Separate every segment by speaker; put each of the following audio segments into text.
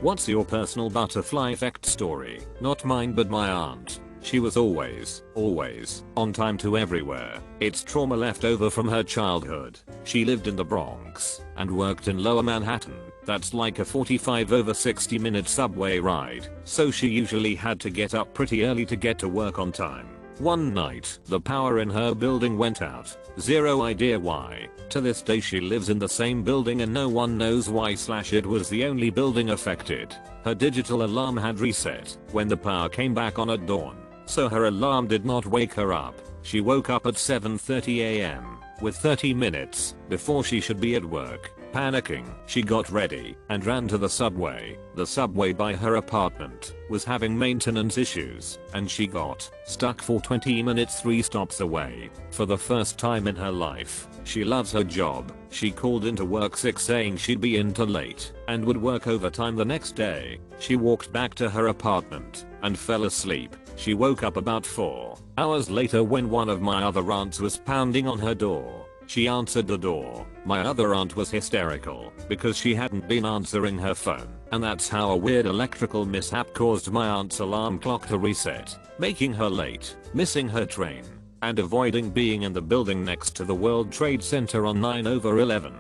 Speaker 1: What's your personal butterfly effect story? Not mine but my aunt. She was always on time to everywhere. It's trauma left over from her childhood. She lived in the Bronx and worked in Lower Manhattan. That's like a 45 over 60 minute subway ride. So she usually had to get up pretty early to get to work on time. One night, the power in her building went out. Zero idea why. To this day she lives in the same building and no one knows why / it was the only building affected. Her digital alarm had reset when the power came back on at dawn. So her alarm did not wake her up. She woke up at 7:30 AM, with 30 minutes before she should be at work. Panicking, she got ready and ran to the subway. The subway by her apartment was having maintenance issues and she got stuck for 20 minutes 3 stops away. For the first time in her life, she loves her job. She called into work sick saying she'd be in till late and would work overtime the next day. She walked back to her apartment and fell asleep. She woke up about 4 hours later when one of my other aunts was pounding on her door. She answered the door. My other aunt was hysterical because she hadn't been answering her phone, and that's how a weird electrical mishap caused my aunt's alarm clock to reset, making her late, missing her train, and avoiding being in the building next to the World Trade Center on 9/11.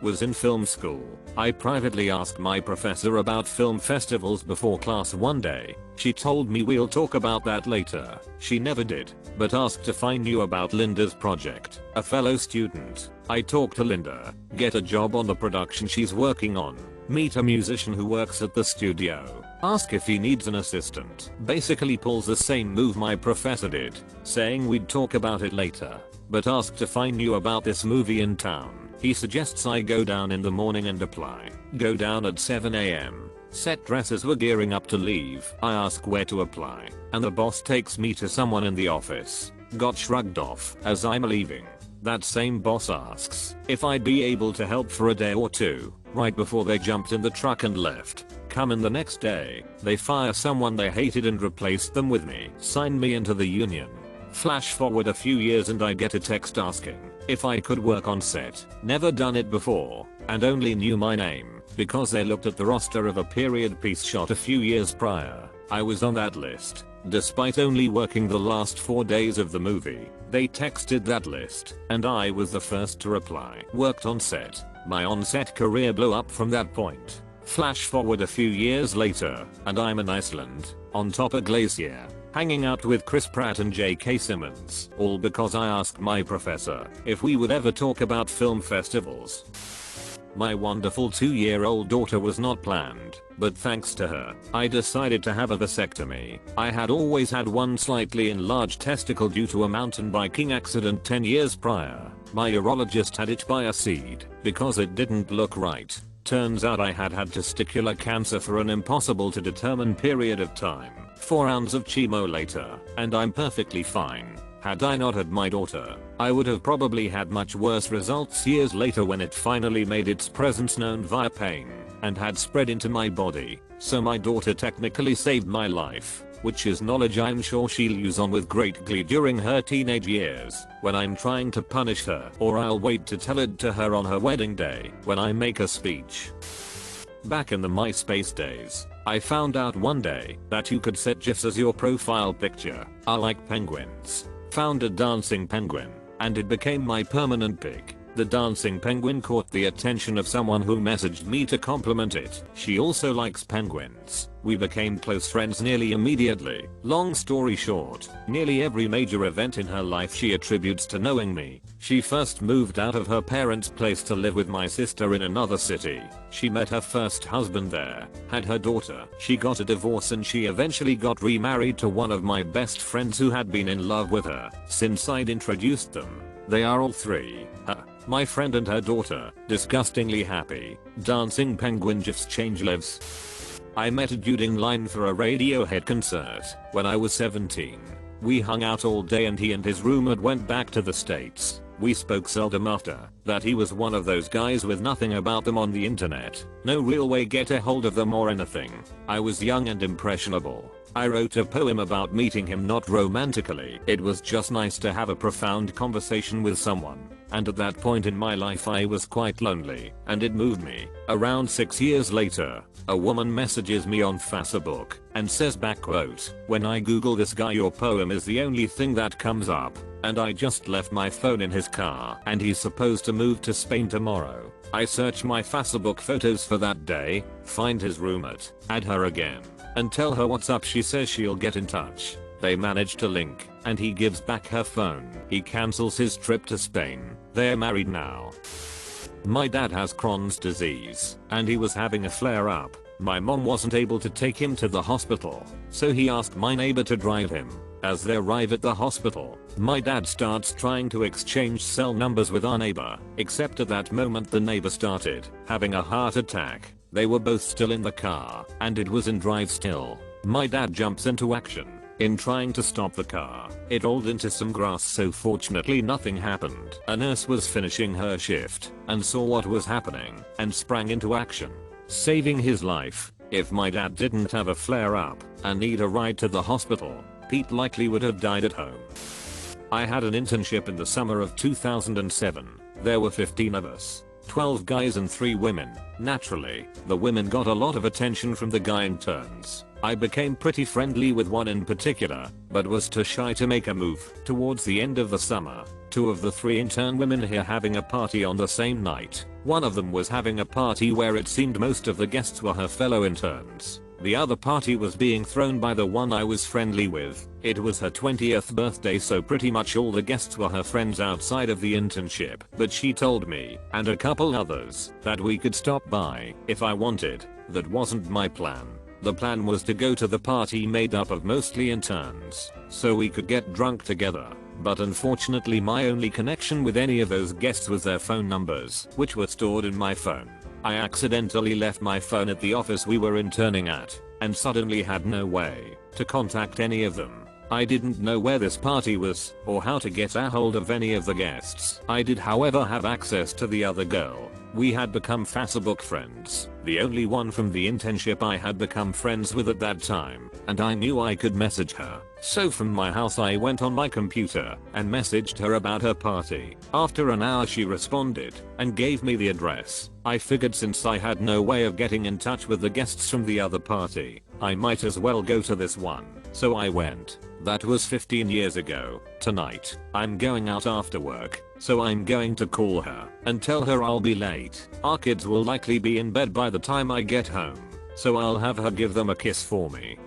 Speaker 1: Was in film school. I privately asked my professor about film festivals before class one day. She told me we'll talk about that later. She never did, but asked if I knew about Linda's project, a fellow student. I talk to Linda, get a job on the production she's working on, meet a musician who works at the studio, ask if he needs an assistant. Basically pulls the same move my professor did, saying we'd talk about it later, but asked if I knew about this movie in town. He suggests I go down in the morning and apply. Go down at 7 AM. Set dresses were gearing up to leave. I ask where to apply, and the boss takes me to someone in the office. Got shrugged off as I'm leaving. That same boss asks if I'd be able to help for a day or two, right before they jumped in the truck and left. Come in the next day, they fire someone they hated and replaced them with me. Signed me into the union. Flash forward a few years and I get a text asking if I could work on set. Never done it before, and only knew my name because they looked at the roster of a period piece shot a few years prior. I was on that list. Despite only working the last 4 days of the movie, they texted that list, and I was the first to reply. Worked on set. My on-set career blew up from that point. Flash forward a few years later, and I'm in Iceland, on top of glacier, hanging out with Chris Pratt and J.K. Simmons, all because I asked my professor if we would ever talk about film festivals. My wonderful 2-year-old daughter was not planned, but thanks to her, I decided to have a vasectomy. I had always had one slightly enlarged testicle due to a mountain biking accident 10 years prior. My urologist had it biopsied because it didn't look right. Turns out I had testicular cancer for an impossible to determine period of time. 4 rounds of chemo later, and I'm perfectly fine. Had I not had my daughter, I would have probably had much worse results years later when it finally made its presence known via pain, and had spread into my body. So my daughter technically saved my life, which is knowledge I'm sure she'll use on with great glee during her teenage years, when I'm trying to punish her, or I'll wait to tell it to her on her wedding day, when I make a speech. Back in the MySpace days, I found out one day that you could set GIFs as your profile picture. I like penguins. Found a dancing penguin, and it became my permanent pic. The dancing penguin caught the attention of someone who messaged me to compliment it. She also likes penguins. We became close friends nearly immediately. Long story short, nearly every major event in her life she attributes to knowing me. She first moved out of her parents' place to live with my sister in another city. She met her first husband there, had her daughter. She got a divorce and she eventually got remarried to one of my best friends who had been in love with her since I'd introduced them. They are all three, her, my friend and her daughter, disgustingly happy. Dancing penguin GIFs change lives. I met a dude in line for a Radiohead concert when I was 17. We hung out all day and he and his roommate went back to the States. We spoke seldom after that. He was one of those guys with nothing about them on the internet. No real way get a hold of them or anything. I was young and impressionable. I wrote a poem about meeting him, not romantically. It was just nice to have a profound conversation with someone. and at that point in my life I was quite lonely, and it moved me. Around 6 years later, a woman messages me on Facebook and says back quote, "When I google this guy your poem is the only thing that comes up, and I just left my phone in his car and he's supposed to move to Spain tomorrow." I search my Facebook photos for that day, find his roommate, add her again, and tell her what's up. She says she'll get in touch. They manage to link, and he gives back her phone. He cancels his trip to Spain. They're married now. My dad has Crohn's disease, and he was having a flare up. My mom wasn't able to take him to the hospital, so he asked my neighbor to drive him. As they arrive at the hospital, my dad starts trying to exchange cell numbers with our neighbor, except at that moment the neighbor started having a heart attack. They were both still in the car, and it was in drive still. My dad jumps into action. In trying to stop the car, it rolled into some grass, so fortunately nothing happened. A nurse was finishing her shift and saw what was happening and sprang into action, saving his life. If my dad didn't have a flare up and need a ride to the hospital, Pete likely would have died at home. I had an internship in the summer of 2007. There were 15 of us. 12 guys and 3 women. Naturally, the women got a lot of attention from the guy interns. I became pretty friendly with one in particular, but was too shy to make a move. Towards the end of the summer, 2 of the 3 intern women here having a party on the same night. One of them was having a party where it seemed most of the guests were her fellow interns. The other party was being thrown by the one I was friendly with. It was her 20th birthday, so pretty much all the guests were her friends outside of the internship. But she told me, and a couple others, that we could stop by if I wanted. That wasn't my plan. The plan was to go to the party made up of mostly interns, so we could get drunk together. But unfortunately my only connection with any of those guests was their phone numbers, which were stored in my phone. I accidentally left my phone at the office we were interning at, and suddenly had no way to contact any of them. I didn't know where this party was, or how to get a hold of any of the guests. I did however have access to the other girl. We had become Facebook friends, the only one from the internship I had become friends with at that time, and I knew I could message her. So from my house I went on my computer and messaged her about her party. After an hour she responded and gave me the address. I figured since I had no way of getting in touch with the guests from the other party, I might as well go to this one. So I went. That was 15 years ago. Tonight, I'm going out after work, so I'm going to call her and tell her I'll be late. Our kids will likely be in bed by the time I get home, so I'll have her give them a kiss for me.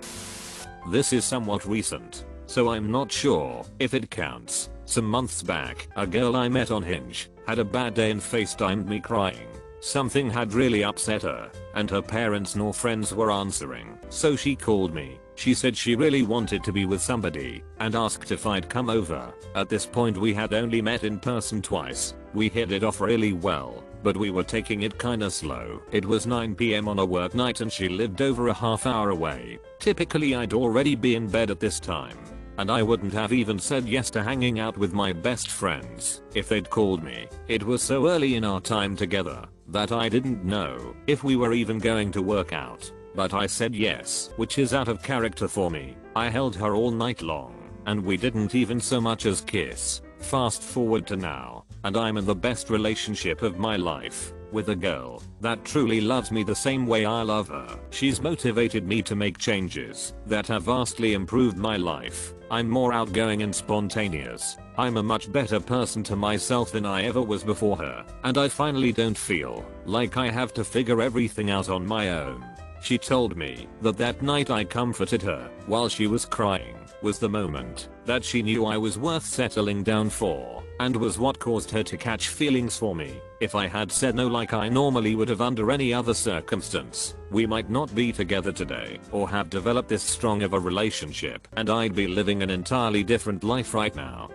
Speaker 1: This is somewhat recent, so I'm not sure if it counts. Some months back, a girl I met on Hinge had a bad day and FaceTimed me crying. Something had really upset her, and her parents nor friends were answering, so she called me. She said she really wanted to be with somebody, and asked if I'd come over. At this point we had only met in person twice. We hit it off really well, but we were taking it kinda slow. It was 9 PM on a work night and she lived over a half hour away. Typically I'd already be in bed at this time, and I wouldn't have even said yes to hanging out with my best friends if they'd called me. It was so early in our time together that I didn't know if we were even going to work out. But I said yes, which is out of character for me. I held her all night long, and we didn't even so much as kiss. Fast forward to now, and I'm in the best relationship of my life, with a girl that truly loves me the same way I love her. She's motivated me to make changes that have vastly improved my life. I'm more outgoing and spontaneous. I'm a much better person to myself than I ever was before her, and I finally don't feel like I have to figure everything out on my own. She told me that night I comforted her while she was crying was the moment that she knew I was worth settling down for, and was what caused her to catch feelings for me. If I had said no like I normally would have under any other circumstance, we might not be together today or have developed this strong of a relationship, and I'd be living an entirely different life right now.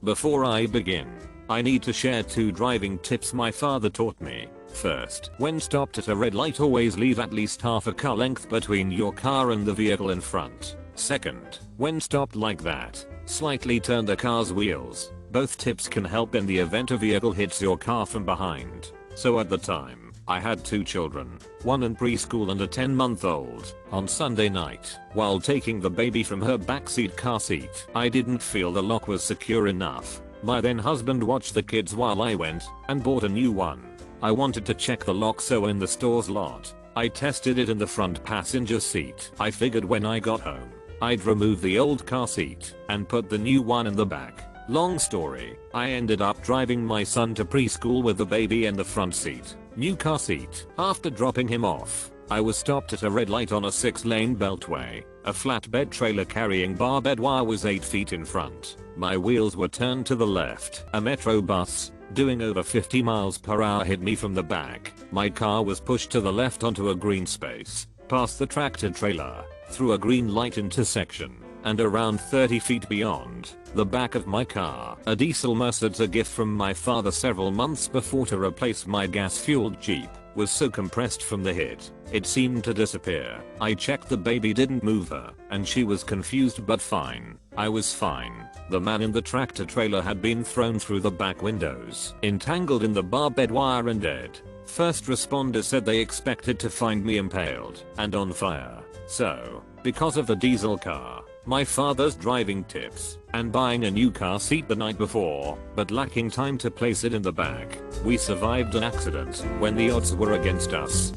Speaker 1: Before I begin, I need to share 2 driving tips my father taught me. First, when stopped at a red light, always leave at least half a car length between your car and the vehicle in front. Second, when stopped like that, slightly turn the car's wheels. Both tips can help in the event a vehicle hits your car from behind. So at the time, I had 2 children, one in preschool and a 10-month-old. On Sunday night, while taking the baby from her backseat car seat, I didn't feel the lock was secure enough. My then husband watched the kids while I went and bought a new one. I wanted to check the lock, so in the store's lot, I tested it in the front passenger seat. I figured when I got home, I'd remove the old car seat and put the new one in the back. Long story, I ended up driving my son to preschool with the baby in the front seat, new car seat. After dropping him off, I was stopped at a red light on a 6-lane beltway. A flatbed trailer carrying barbed wire was 8 feet in front. My wheels were turned to the left. A metro bus, doing over 50 miles per hour, hit me from the back. My car was pushed to the left onto a green space, past the tractor trailer, through a green light intersection, and around 30 feet beyond, the back of my car. A diesel Mercedes, a gift from my father several months before to replace my gas-fueled Jeep, was so compressed from the hit, it seemed to disappear. I checked, the baby didn't move her, and she was confused but fine. I was fine. The man in the tractor trailer had been thrown through the back windows, entangled in the barbed wire and dead. First responders said they expected to find me impaled and on fire. So, because of the diesel car, my father's driving tips, and buying a new car seat the night before, but lacking time to place it in the back, we survived an accident when the odds were against us.